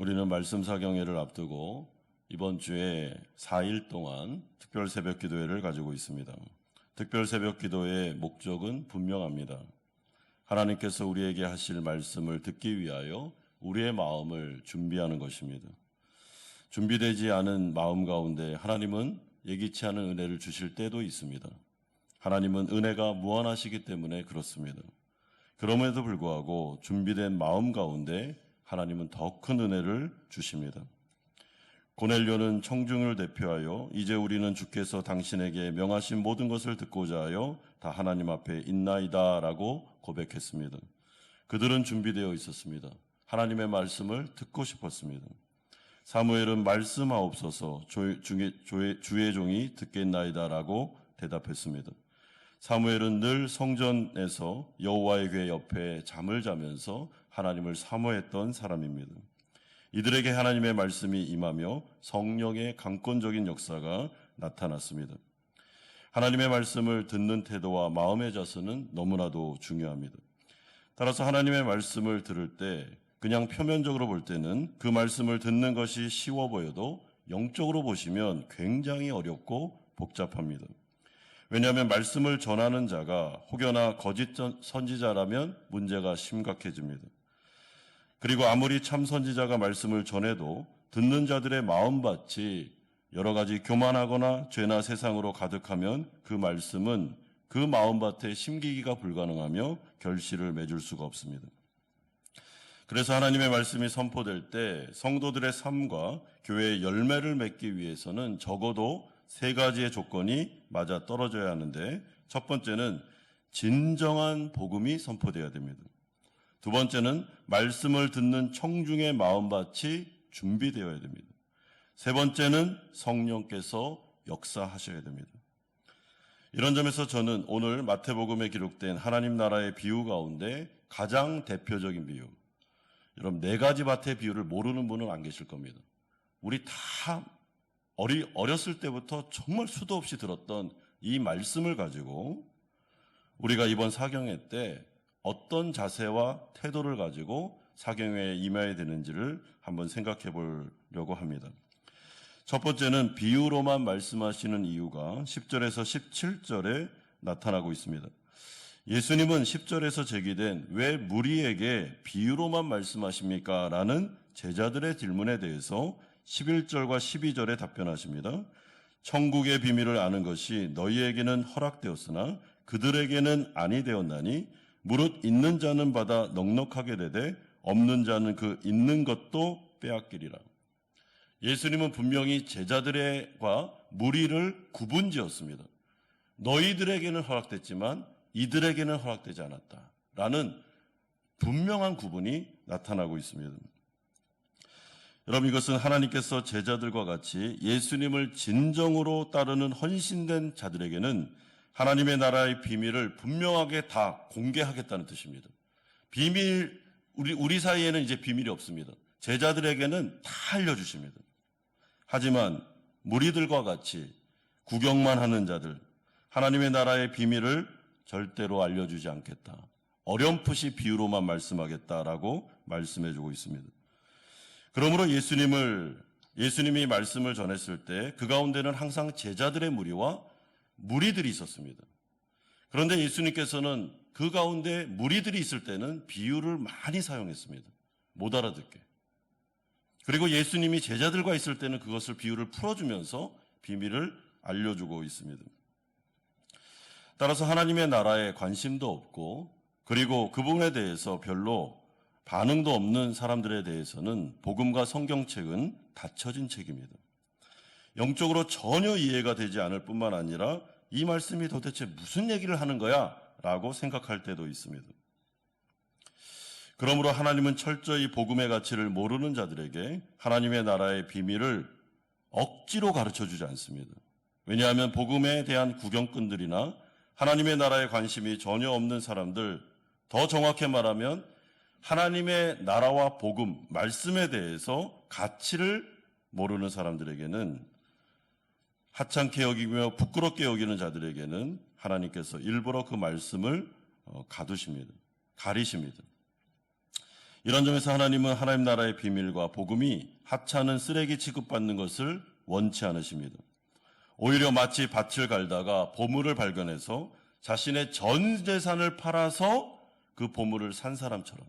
우리는 말씀 사경회를 앞두고 이번 주에 4일 동안 특별 새벽 기도회를 가지고 있습니다. 특별 새벽 기도회의 목적은 분명합니다. 하나님께서 우리에게 하실 말씀을 듣기 위하여 우리의 마음을 준비하는 것입니다. 준비되지 않은 마음 가운데 하나님은 예기치 않은 은혜를 주실 때도 있습니다. 하나님은 은혜가 무한하시기 때문에 그렇습니다. 그럼에도 불구하고 준비된 마음 가운데 하나님은 더 큰 은혜를 주십니다. 고넬료는 청중을 대표하여 이제 우리는 주께서 당신에게 명하신 모든 것을 듣고자 하여 다 하나님 앞에 있나이다 라고 고백했습니다. 그들은 준비되어 있었습니다. 하나님의 말씀을 듣고 싶었습니다. 사무엘은 말씀하옵소서 주의 종이 듣겠나이다 라고 대답했습니다. 사무엘은 늘 성전에서 여호와의 궤 옆에 잠을 자면서 하나님을 사모했던 사람입니다. 이들에게 하나님의 말씀이 임하며 성령의 강권적인 역사가 나타났습니다. 하나님의 말씀을 듣는 태도와 마음의 자세는 너무나도 중요합니다. 따라서 하나님의 말씀을 들을 때 그냥 표면적으로 볼 때는 그 말씀을 듣는 것이 쉬워 보여도 영적으로 보시면 굉장히 어렵고 복잡합니다. 왜냐하면 말씀을 전하는 자가 혹여나 거짓 선지자라면 문제가 심각해집니다. 그리고 아무리 참 선지자가 말씀을 전해도 듣는 자들의 마음밭이 여러 가지 교만하거나 죄나 세상으로 가득하면 그 말씀은 그 마음밭에 심기기가 불가능하며 결실을 맺을 수가 없습니다. 그래서 하나님의 말씀이 선포될 때 성도들의 삶과 교회의 열매를 맺기 위해서는 적어도 세 가지의 조건이 맞아 떨어져야 하는데, 첫 번째는 진정한 복음이 선포되어야 됩니다. 두 번째는 말씀을 듣는 청중의 마음밭이 준비되어야 됩니다. 세 번째는 성령께서 역사하셔야 됩니다. 이런 점에서 저는 오늘 마태복음에 기록된 하나님 나라의 비유 가운데 가장 대표적인 비유, 여러분 네 가지 밭의 비유를 모르는 분은 안 계실 겁니다. 우리 다 어렸을 때부터 정말 수도 없이 들었던 이 말씀을 가지고 우리가 이번 사경회 때 어떤 자세와 태도를 가지고 사경회에 임해야 되는지를 한번 생각해 보려고 합니다. 첫 번째는 비유로만 말씀하시는 이유가 10절에서 17절에 나타나고 있습니다. 예수님은 10절에서 제기된 왜 무리에게 비유로만 말씀하십니까? 라는 제자들의 질문에 대해서 11절과 12절에 답변하십니다. 천국의 비밀을 아는 것이 너희에게는 허락되었으나 그들에게는 아니 되었나니 무릇 있는 자는 받아 넉넉하게 되되 없는 자는 그 있는 것도 빼앗기리라. 예수님은 분명히 제자들과 무리를 구분지었습니다. 너희들에게는 허락됐지만 이들에게는 허락되지 않았다라는 분명한 구분이 나타나고 있습니다. 여러분, 이것은 하나님께서 제자들과 같이 예수님을 진정으로 따르는 헌신된 자들에게는 하나님의 나라의 비밀을 분명하게 다 공개하겠다는 뜻입니다. 비밀, 우리 사이에는 이제 비밀이 없습니다. 제자들에게는 다 알려주십니다. 하지만 무리들과 같이 구경만 하는 자들, 하나님의 나라의 비밀을 절대로 알려주지 않겠다. 어렴풋이 비유로만 말씀하겠다라고 말씀해주고 있습니다. 그러므로 예수님이 말씀을 전했을 때 그 가운데는 항상 제자들의 무리와 무리들이 있었습니다. 그런데 예수님께서는 그 가운데 무리들이 있을 때는 비유를 많이 사용했습니다. 못 알아듣게. 그리고 예수님이 제자들과 있을 때는 그것을 비유를 풀어주면서 비밀을 알려주고 있습니다. 따라서 하나님의 나라에 관심도 없고 그리고 그 부분에 대해서 별로 반응도 없는 사람들에 대해서는 복음과 성경책은 닫혀진 책입니다. 영적으로 전혀 이해가 되지 않을 뿐만 아니라 이 말씀이 도대체 무슨 얘기를 하는 거야? 라고 생각할 때도 있습니다. 그러므로 하나님은 철저히 복음의 가치를 모르는 자들에게 하나님의 나라의 비밀을 억지로 가르쳐주지 않습니다. 왜냐하면 복음에 대한 구경꾼들이나 하나님의 나라에 관심이 전혀 없는 사람들, 더 정확히 말하면 하나님의 나라와 복음, 말씀에 대해서 가치를 모르는 사람들에게는, 하찮게 여기며 부끄럽게 여기는 자들에게는 하나님께서 일부러 그 말씀을 가리십니다. 이런 점에서 하나님은 하나님 나라의 비밀과 복음이 하찮은 쓰레기 취급받는 것을 원치 않으십니다. 오히려 마치 밭을 갈다가 보물을 발견해서 자신의 전 재산을 팔아서 그 보물을 산 사람처럼,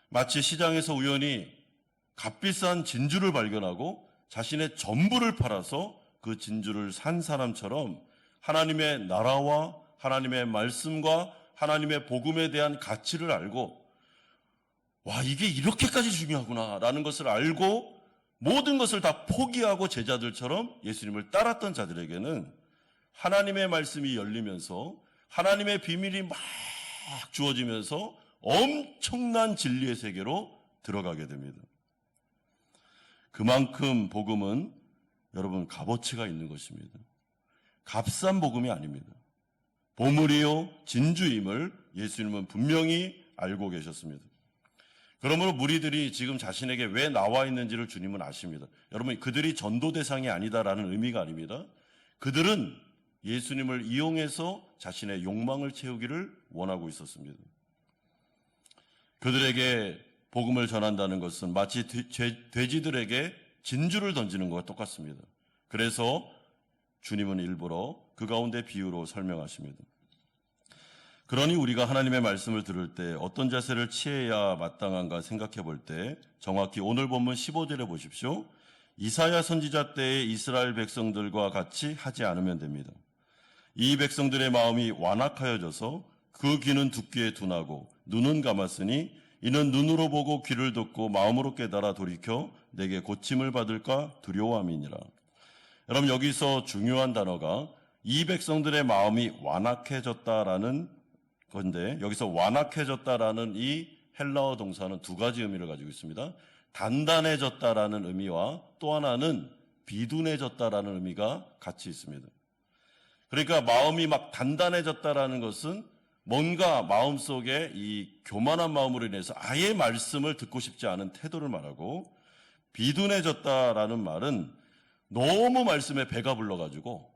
마치 시장에서 우연히 값비싼 진주를 발견하고 자신의 전부를 팔아서 그 진주를 산 사람처럼 하나님의 나라와 하나님의 말씀과 하나님의 복음에 대한 가치를 알고, 와, 이게 이렇게까지 중요하구나 라는 것을 알고 모든 것을 다 포기하고 제자들처럼 예수님을 따랐던 자들에게는 하나님의 말씀이 열리면서 하나님의 비밀이 막 주어지면서 엄청난 진리의 세계로 들어가게 됩니다. 그만큼 복음은 여러분 값어치가 있는 것입니다. 값싼 복음이 아닙니다. 보물이요 진주임을 예수님은 분명히 알고 계셨습니다. 그러므로 무리들이 지금 자신에게 왜 나와 있는지를 주님은 아십니다. 여러분, 그들이 전도 대상이 아니다라는 의미가 아닙니다. 그들은 예수님을 이용해서 자신의 욕망을 채우기를 원하고 있었습니다. 그들에게 복음을 전한다는 것은 마치 돼지들에게 진주를 던지는 것과 똑같습니다. 그래서 주님은 일부러 그 가운데 비유로 설명하십니다. 그러니 우리가 하나님의 말씀을 들을 때 어떤 자세를 취해야 마땅한가 생각해 볼 때 정확히 오늘 본문 15절에 보십시오. 이사야 선지자 때의 이스라엘 백성들과 같이 하지 않으면 됩니다. 이 백성들의 마음이 완악하여져서 그 귀는 두께에 둔하고 눈은 감았으니 이는 눈으로 보고 귀를 듣고 마음으로 깨달아 돌이켜 내게 고침을 받을까 두려워함이니라. 여러분, 여기서 중요한 단어가 이 백성들의 마음이 완악해졌다라는 건데, 여기서 완악해졌다라는 이 헬라어 동사는 두 가지 의미를 가지고 있습니다. 단단해졌다라는 의미와 또 하나는 비둔해졌다라는 의미가 같이 있습니다. 그러니까 마음이 막 단단해졌다라는 것은 뭔가 마음속에 이 교만한 마음으로 인해서 아예 말씀을 듣고 싶지 않은 태도를 말하고, 비둔해졌다라는 말은 너무 말씀에 배가 불러가지고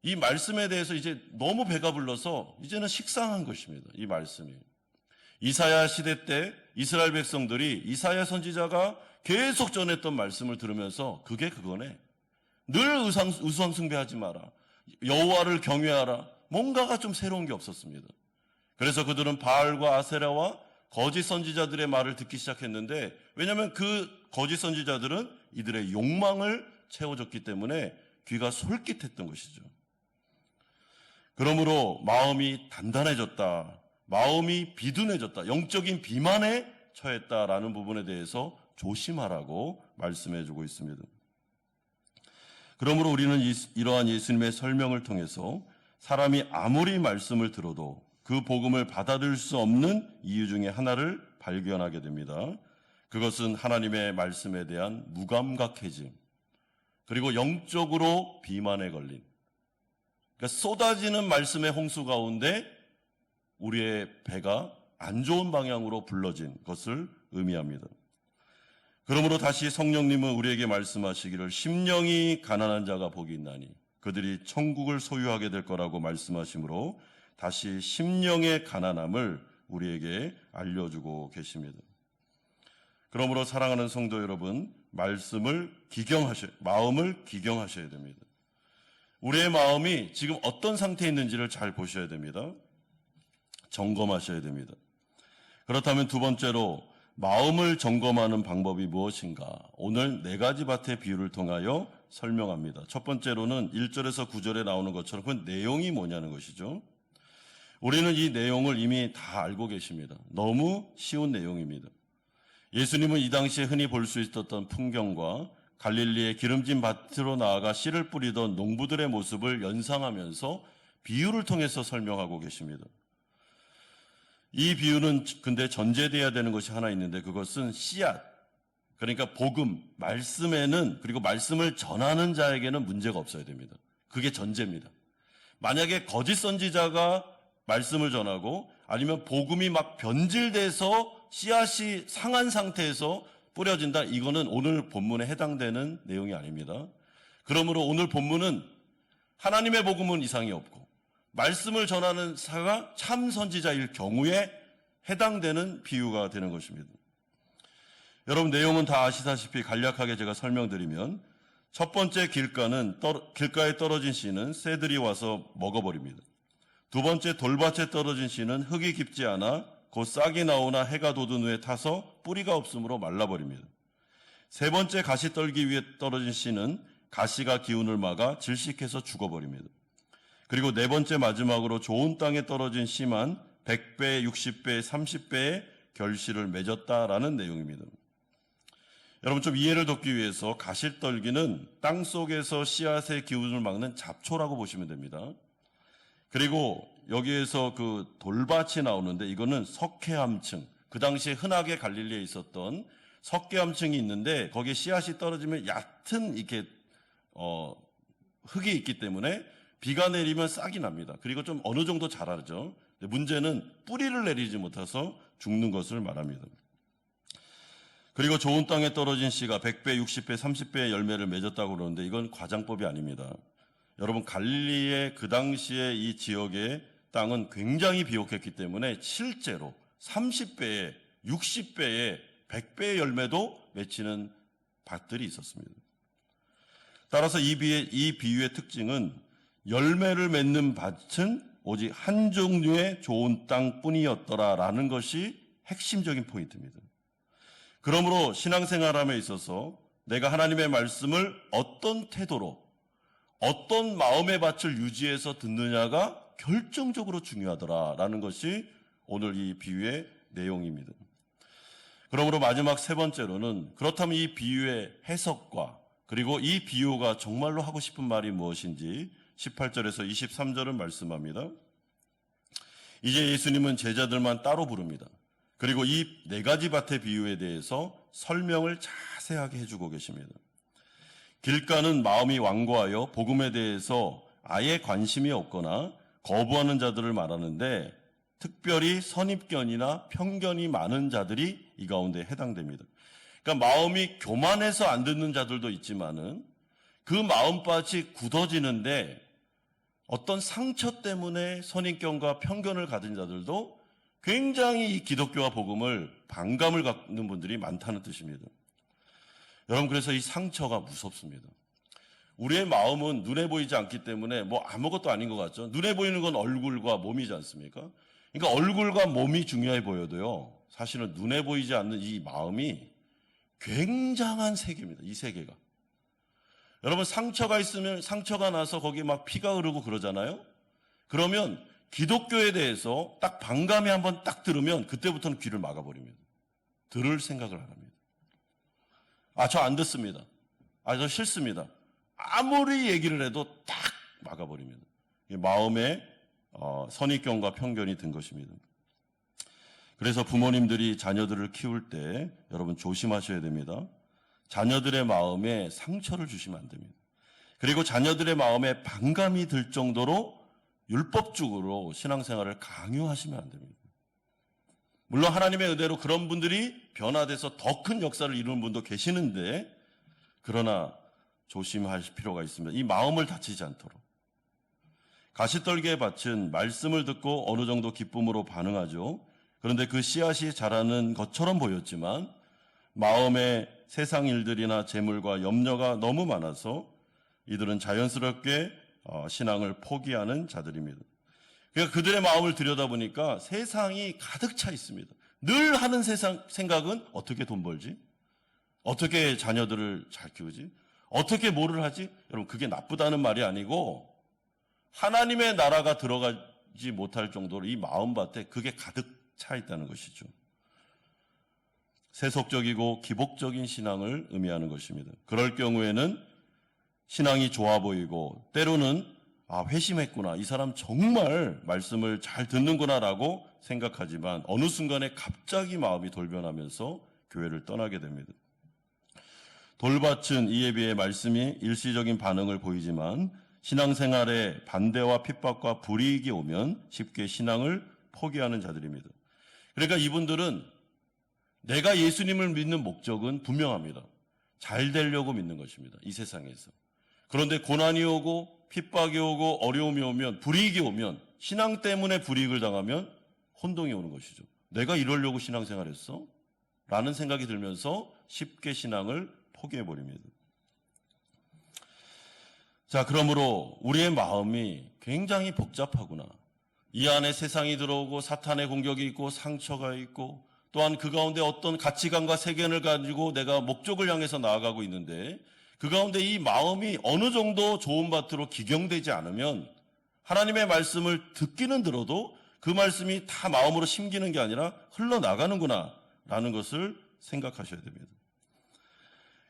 이 말씀에 대해서 이제 너무 배가 불러서 이제는 식상한 것입니다. 이 말씀이. 이사야 시대 때 이스라엘 백성들이 이사야 선지자가 계속 전했던 말씀을 들으면서 그게 그거네. 늘 우상숭배하지 마라. 여호와를 경외하라. 뭔가가 좀 새로운 게 없었습니다. 그래서 그들은 바알과 아세라와 거짓 선지자들의 말을 듣기 시작했는데, 왜냐하면 그 거짓 선지자들은 이들의 욕망을 채워줬기 때문에 귀가 솔깃했던 것이죠. 그러므로 마음이 단단해졌다, 마음이 비둔해졌다, 영적인 비만에 처했다라는 부분에 대해서 조심하라고 말씀해주고 있습니다. 그러므로 우리는 이러한 예수님의 설명을 통해서 사람이 아무리 말씀을 들어도 그 복음을 받아들일 수 없는 이유 중에 하나를 발견하게 됩니다. 그것은 하나님의 말씀에 대한 무감각해짐, 그리고 영적으로 비만에 걸린, 그러니까 쏟아지는 말씀의 홍수 가운데 우리의 배가 안 좋은 방향으로 불러진 것을 의미합니다. 그러므로 다시 성령님은 우리에게 말씀하시기를 심령이 가난한 자가 복이 있나니 그들이 천국을 소유하게 될 거라고 말씀하시므로 다시 심령의 가난함을 우리에게 알려주고 계십니다. 그러므로 사랑하는 성도 여러분, 마음을 기경하셔야 됩니다. 우리의 마음이 지금 어떤 상태에 있는지를 잘 보셔야 됩니다. 점검하셔야 됩니다. 그렇다면 두 번째로 마음을 점검하는 방법이 무엇인가? 오늘 네 가지 밭의 비유를 통하여 설명합니다. 첫 번째로는 1절에서 9절에 나오는 것처럼 그 내용이 뭐냐는 것이죠. 우리는 이 내용을 이미 다 알고 계십니다. 너무 쉬운 내용입니다. 예수님은 이 당시에 흔히 볼 수 있었던 풍경과 갈릴리의 기름진 밭으로 나아가 씨를 뿌리던 농부들의 모습을 연상하면서 비유를 통해서 설명하고 계십니다. 이 비유는 근데 전제되어야 되는 것이 하나 있는데, 그것은 씨앗, 그러니까 복음, 말씀에는, 그리고 말씀을 전하는 자에게는 문제가 없어야 됩니다. 그게 전제입니다. 만약에 거짓 선지자가 말씀을 전하고 아니면 복음이 막 변질돼서 씨앗이 상한 상태에서 뿌려진다, 이거는 오늘 본문에 해당되는 내용이 아닙니다. 그러므로 오늘 본문은 하나님의 복음은 이상이 없고 말씀을 전하는 사가 참 선지자일 경우에 해당되는 비유가 되는 것입니다. 여러분, 내용은 다 아시다시피 간략하게 제가 설명드리면, 첫 번째 길가에 떨어진 씨는 새들이 와서 먹어버립니다. 두 번째 돌밭에 떨어진 씨는 흙이 깊지 않아 곧 싹이 나오나 해가 돋은 후에 타서 뿌리가 없으므로 말라버립니다. 세 번째 가시떨기 위에 떨어진 씨는 가시가 기운을 막아 질식해서 죽어버립니다. 그리고 네 번째 마지막으로 좋은 땅에 떨어진 씨만 100배, 60배, 30배의 결실을 맺었다라는 내용입니다. 여러분, 좀 이해를 돕기 위해서 가시떨기는 땅 속에서 씨앗의 기운을 막는 잡초라고 보시면 됩니다. 그리고 여기에서 그 돌밭이 나오는데 이거는 석회암층, 그 당시에 흔하게 갈릴리에 있었던 석회암층이 있는데 거기에 씨앗이 떨어지면 얕은 이렇게 흙이 있기 때문에 비가 내리면 싹이 납니다. 그리고 좀 어느 정도 자라죠. 문제는 뿌리를 내리지 못해서 죽는 것을 말합니다. 그리고 좋은 땅에 떨어진 씨가 100배, 60배, 30배의 열매를 맺었다고 그러는데 이건 과장법이 아닙니다. 여러분, 갈릴리의 그 당시에 이 지역의 땅은 굉장히 비옥했기 때문에 실제로 30배의, 60배의, 100배의 열매도 맺히는 밭들이 있었습니다. 따라서 이 비유의 특징은 열매를 맺는 밭은 오직 한 종류의 좋은 땅뿐이었더라라는 것이 핵심적인 포인트입니다. 그러므로 신앙생활함에 있어서 내가 하나님의 말씀을 어떤 태도로, 어떤 마음의 밭을 유지해서 듣느냐가 결정적으로 중요하더라라는 것이 오늘 이 비유의 내용입니다. 그러므로 마지막 세 번째로는, 그렇다면 이 비유의 해석과 그리고 이 비유가 정말로 하고 싶은 말이 무엇인지 18절에서 23절은 말씀합니다. 이제 예수님은 제자들만 따로 부릅니다. 그리고 이 네 가지 밭의 비유에 대해서 설명을 자세하게 해주고 계십니다. 길가는 마음이 완고하여 복음에 대해서 아예 관심이 없거나 거부하는 자들을 말하는데, 특별히 선입견이나 편견이 많은 자들이 이 가운데 해당됩니다. 그러니까 마음이 교만해서 안 듣는 자들도 있지만은 그 마음밭이 굳어지는데 어떤 상처 때문에 선입견과 편견을 가진 자들도 굉장히 이 기독교와 복음을 반감을 갖는 분들이 많다는 뜻입니다. 여러분, 그래서 이 상처가 무섭습니다. 우리의 마음은 눈에 보이지 않기 때문에 뭐 아무것도 아닌 것 같죠. 눈에 보이는 건 얼굴과 몸이지 않습니까? 그러니까 얼굴과 몸이 중요해 보여도요, 사실은 눈에 보이지 않는 이 마음이 굉장한 세계입니다. 이 세계가. 여러분, 상처가 있으면 상처가 나서 거기에 막 피가 흐르고 그러잖아요. 그러면 기독교에 대해서 딱 반감이 한번 딱 들으면 그때부터는 귀를 막아버립니다. 들을 생각을 안 합니다. 저 안 듣습니다. 저 싫습니다. 아무리 얘기를 해도 딱 막아버립니다. 마음에 선입견과 편견이 든 것입니다. 그래서 부모님들이 자녀들을 키울 때 여러분 조심하셔야 됩니다. 자녀들의 마음에 상처를 주시면 안 됩니다. 그리고 자녀들의 마음에 반감이 들 정도로 율법적으로 신앙생활을 강요하시면 안 됩니다. 물론 하나님의 은혜로 그런 분들이 변화돼서 더 큰 역사를 이루는 분도 계시는데, 그러나 조심할 필요가 있습니다. 이 마음을 다치지 않도록. 가시떨기의 밭은 말씀을 듣고 어느 정도 기쁨으로 반응하죠. 그런데 그 씨앗이 자라는 것처럼 보였지만 마음에 세상 일들이나 재물과 염려가 너무 많아서 이들은 자연스럽게 신앙을 포기하는 자들입니다. 그러니까 그들의 마음을 들여다보니까 세상이 가득 차 있습니다. 늘 하는 생각은 어떻게 돈 벌지? 어떻게 자녀들을 잘 키우지? 어떻게 뭐를 하지? 여러분, 그게 나쁘다는 말이 아니고 하나님의 나라가 들어가지 못할 정도로 이 마음밭에 그게 가득 차 있다는 것이죠. 세속적이고 기복적인 신앙을 의미하는 것입니다. 그럴 경우에는 신앙이 좋아 보이고 때로는 회심했구나, 이 사람 정말 말씀을 잘 듣는구나라고 생각하지만 어느 순간에 갑자기 마음이 돌변하면서 교회를 떠나게 됩니다. 돌밭은 이에 비해 말씀이 일시적인 반응을 보이지만 신앙생활에 반대와 핍박과 불이익이 오면 쉽게 신앙을 포기하는 자들입니다. 그러니까 이분들은 내가 예수님을 믿는 목적은 분명합니다. 잘 되려고 믿는 것입니다. 이 세상에서. 그런데 고난이 오고 핍박이 오고 어려움이 오면, 불이익이 오면, 신앙 때문에 불이익을 당하면 혼동이 오는 것이죠. 내가 이러려고 신앙생활했어? 라는 생각이 들면서 쉽게 신앙을 포기해버립니다. 자, 그러므로 우리의 마음이 굉장히 복잡하구나. 이 안에 세상이 들어오고 사탄의 공격이 있고 상처가 있고 또한 그 가운데 어떤 가치관과 세견을 가지고 내가 목적을 향해서 나아가고 있는데 그 가운데 이 마음이 어느 정도 좋은 밭으로 기경되지 않으면 하나님의 말씀을 듣기는 들어도 그 말씀이 다 마음으로 심기는 게 아니라 흘러나가는구나 라는 것을 생각하셔야 됩니다.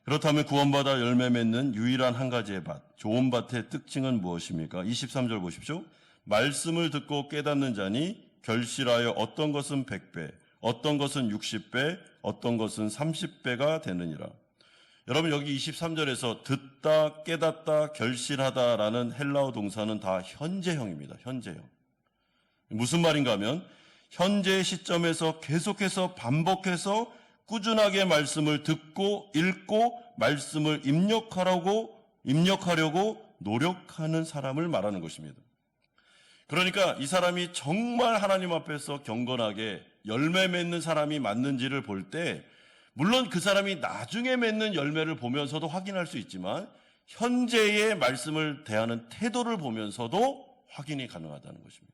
그렇다면 구원받아 열매 맺는 유일한 한 가지의 밭, 좋은 밭의 특징은 무엇입니까? 23절 보십시오. 말씀을 듣고 깨닫는 자니 결실하여 어떤 것은 100배, 어떤 것은 60배, 어떤 것은 30배가 되느니라. 여러분 여기 23절에서 듣다, 깨닫다, 결실하다라는 헬라어 동사는 다 현재형입니다. 현재형. 무슨 말인가 하면 현재 시점에서 계속해서 반복해서 꾸준하게 말씀을 듣고 읽고 말씀을 입력하려고 노력하는 사람을 말하는 것입니다. 그러니까 이 사람이 정말 하나님 앞에서 경건하게 열매 맺는 사람이 맞는지를 볼 때 물론 그 사람이 나중에 맺는 열매를 보면서도 확인할 수 있지만 현재의 말씀을 대하는 태도를 보면서도 확인이 가능하다는 것입니다.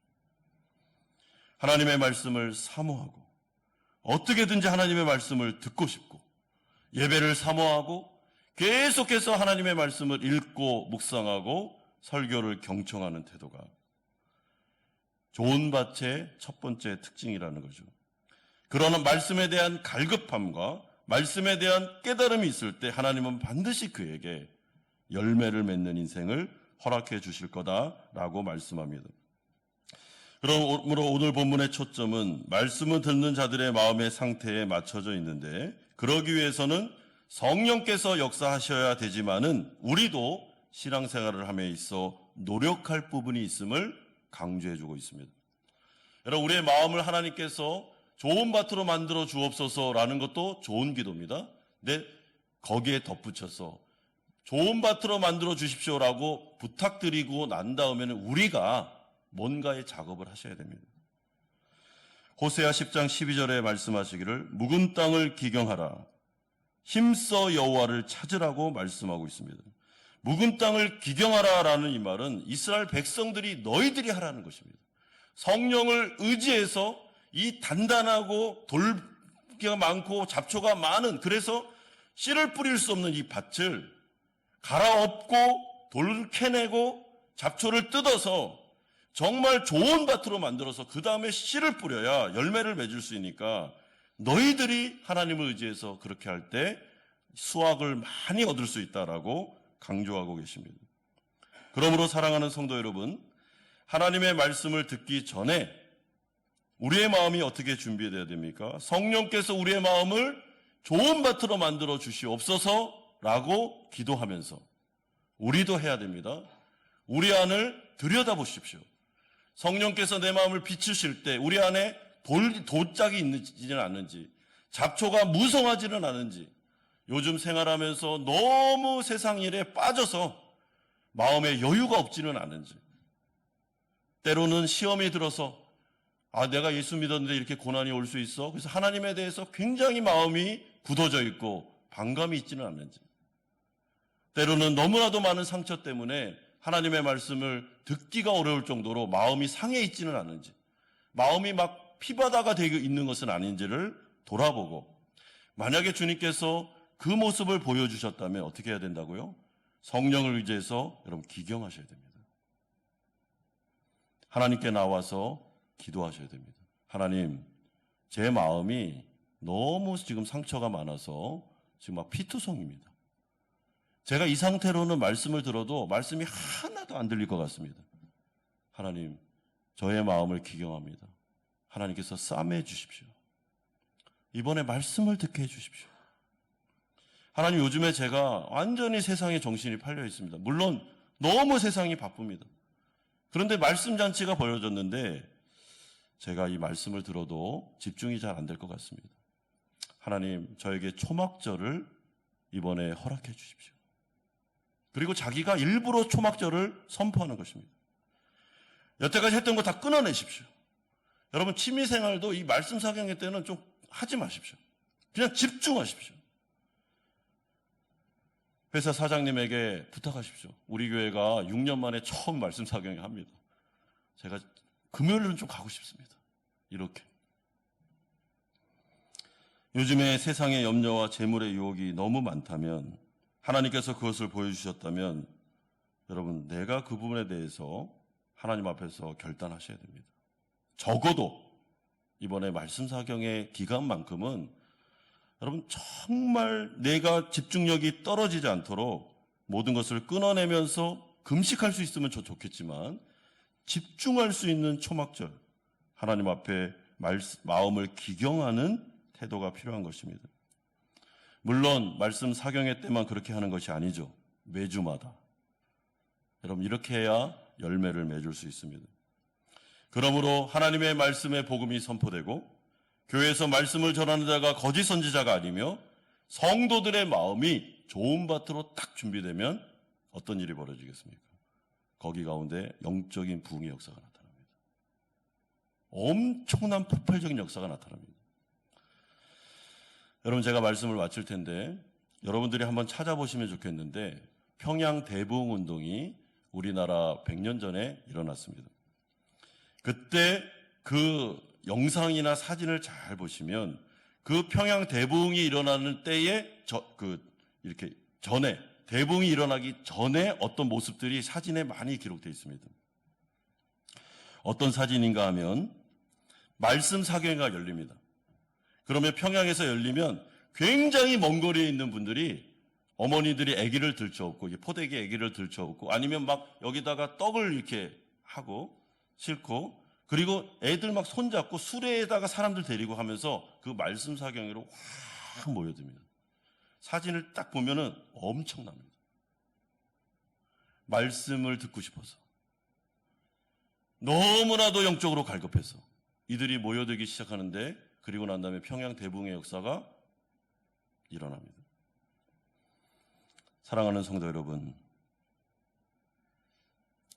하나님의 말씀을 사모하고 어떻게든지 하나님의 말씀을 듣고 싶고 예배를 사모하고 계속해서 하나님의 말씀을 읽고 묵상하고 설교를 경청하는 태도가 좋은 밭의 첫 번째 특징이라는 거죠. 그러나 말씀에 대한 갈급함과 말씀에 대한 깨달음이 있을 때 하나님은 반드시 그에게 열매를 맺는 인생을 허락해 주실 거다라고 말씀합니다. 그러므로 오늘 본문의 초점은 말씀을 듣는 자들의 마음의 상태에 맞춰져 있는데 그러기 위해서는 성령께서 역사하셔야 되지만은 우리도 신앙생활을 함에 있어 노력할 부분이 있음을 강조해주고 있습니다. 여러분 우리의 마음을 하나님께서 좋은 밭으로 만들어 주옵소서라는 것도 좋은 기도입니다. 근데 거기에 덧붙여서 좋은 밭으로 만들어 주십시오라고 부탁드리고 난 다음에는 우리가 뭔가의 작업을 하셔야 됩니다. 호세아 10장 12절에 말씀하시기를 묵은 땅을 기경하라 힘써 여호와를 찾으라고 말씀하고 있습니다. 묵은 땅을 기경하라라는 이 말은 이스라엘 백성들이 너희들이 하라는 것입니다. 성령을 의지해서 이 단단하고 돌기가 많고 잡초가 많은 그래서 씨를 뿌릴 수 없는 이 밭을 갈아엎고 돌을 캐내고 잡초를 뜯어서 정말 좋은 밭으로 만들어서 그 다음에 씨를 뿌려야 열매를 맺을 수 있으니까 너희들이 하나님을 의지해서 그렇게 할 때 수확을 많이 얻을 수 있다라고 강조하고 계십니다. 그러므로 사랑하는 성도 여러분, 하나님의 말씀을 듣기 전에 우리의 마음이 어떻게 준비되어야 됩니까? 성령께서 우리의 마음을 좋은 밭으로 만들어 주시옵소서라고 기도하면서 우리도 해야 됩니다. 우리 안을 들여다보십시오. 성령께서 내 마음을 비추실 때 우리 안에 돌짝이 있지는 않는지 잡초가 무성하지는 않은지 요즘 생활하면서 너무 세상 일에 빠져서 마음에 여유가 없지는 않은지 때로는 시험이 들어서 내가 예수 믿었는데 이렇게 고난이 올 수 있어? 그래서 하나님에 대해서 굉장히 마음이 굳어져 있고 반감이 있지는 않는지 때로는 너무나도 많은 상처 때문에 하나님의 말씀을 듣기가 어려울 정도로 마음이 상해 있지는 않은지 마음이 막 피바다가 되어 있는 것은 아닌지를 돌아보고 만약에 주님께서 그 모습을 보여주셨다면 어떻게 해야 된다고요? 성령을 의지해서 여러분 기경하셔야 됩니다. 하나님께 나와서 기도하셔야 됩니다. 하나님, 제 마음이 너무 지금 상처가 많아서 지금 막 피투성입니다. 제가 이 상태로는 말씀을 들어도 말씀이 하나도 안 들릴 것 같습니다. 하나님, 저의 마음을 기경합니다. 하나님께서 싸매 주십시오. 이번에 말씀을 듣게 해주십시오. 하나님, 요즘에 제가 완전히 세상에 정신이 팔려 있습니다. 물론 너무 세상이 바쁩니다. 그런데 말씀 잔치가 벌어졌는데 제가 이 말씀을 들어도 집중이 잘 안 될 것 같습니다. 하나님, 저에게 초막절을 이번에 허락해 주십시오. 그리고 자기가 일부러 초막절을 선포하는 것입니다. 여태까지 했던 거 다 끊어내십시오. 여러분 취미생활도 이 말씀 사경회 때는 좀 하지 마십시오. 그냥 집중하십시오. 회사 사장님에게 부탁하십시오. 우리 교회가 6년 만에 처음 말씀 사경회 합니다. 제가 금요일은 좀 가고 싶습니다. 이렇게. 요즘에 세상의 염려와 재물의 유혹이 너무 많다면, 하나님께서 그것을 보여주셨다면 여러분, 내가 그 부분에 대해서 하나님 앞에서 결단하셔야 됩니다. 적어도 이번에 말씀 사경의 기간만큼은 여러분 정말 내가 집중력이 떨어지지 않도록 모든 것을 끊어내면서 금식할 수 있으면 좋겠지만, 집중할 수 있는 초막절, 하나님 앞에 마음을 기경하는 태도가 필요한 것입니다. 물론 말씀 사경회 때만 그렇게 하는 것이 아니죠. 매주마다. 여러분 이렇게 해야 열매를 맺을 수 있습니다. 그러므로 하나님의 말씀의 복음이 선포되고 교회에서 말씀을 전하는 자가 거짓 선지자가 아니며 성도들의 마음이 좋은 밭으로 딱 준비되면 어떤 일이 벌어지겠습니까? 거기 가운데 영적인 부흥의 역사가 나타납니다. 엄청난 폭발적인 역사가 나타납니다. 여러분 제가 말씀을 마칠 텐데 여러분들이 한번 찾아보시면 좋겠는데, 평양 대부흥 운동이 우리나라 100년 전에 일어났습니다. 그때 그 영상이나 사진을 잘 보시면 그 평양 대부흥이 일어나는 때에 이렇게 전에, 대부흥이 일어나기 전에 어떤 모습들이 사진에 많이 기록되어 있습니다. 어떤 사진인가 하면 말씀 사경회가 열립니다. 그러면 평양에서 열리면 굉장히 먼 거리에 있는 분들이, 어머니들이 아기를 들쳐업고, 포대기 아기를 들쳐업고, 아니면 막 여기다가 떡을 이렇게 하고 싣고, 그리고 애들 막 손잡고 수레에다가 사람들 데리고 하면서 그 말씀 사경회로 확 모여듭니다. 사진을 딱 보면은 엄청납니다. 말씀을 듣고 싶어서, 너무나도 영적으로 갈급해서 이들이 모여들기 시작하는데, 그리고 난 다음에 평양 대부흥의 역사가 일어납니다. 사랑하는 성도 여러분,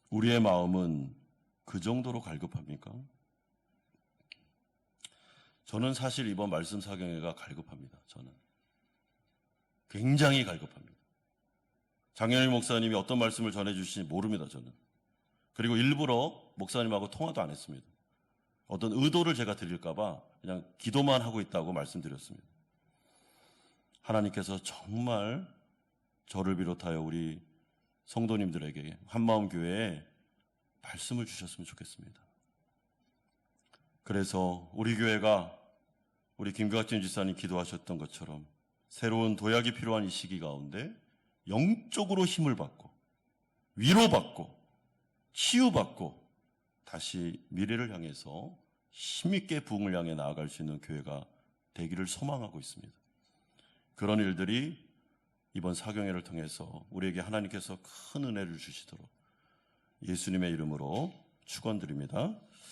우리의 마음은 그 정도로 갈급합니까? 저는 사실 이번 말씀 사경회가 갈급합니다. 저는 굉장히 갈급합니다. 장현일 목사님이 어떤 말씀을 전해주실지 모릅니다. 저는. 그리고 일부러 목사님하고 통화도 안 했습니다. 어떤 의도를 제가 드릴까 봐 그냥 기도만 하고 있다고 말씀드렸습니다. 하나님께서 정말 저를 비롯하여 우리 성도님들에게 한마음교회에 말씀을 주셨으면 좋겠습니다. 그래서 우리 교회가 우리 김각진 지사님 기도하셨던 것처럼 새로운 도약이 필요한 이 시기 가운데 영적으로 힘을 받고 위로받고 치유받고 다시 미래를 향해서 힘있게 부흥을 향해 나아갈 수 있는 교회가 되기를 소망하고 있습니다. 그런 일들이 이번 사경회를 통해서 우리에게 하나님께서 큰 은혜를 주시도록 예수님의 이름으로 축원드립니다.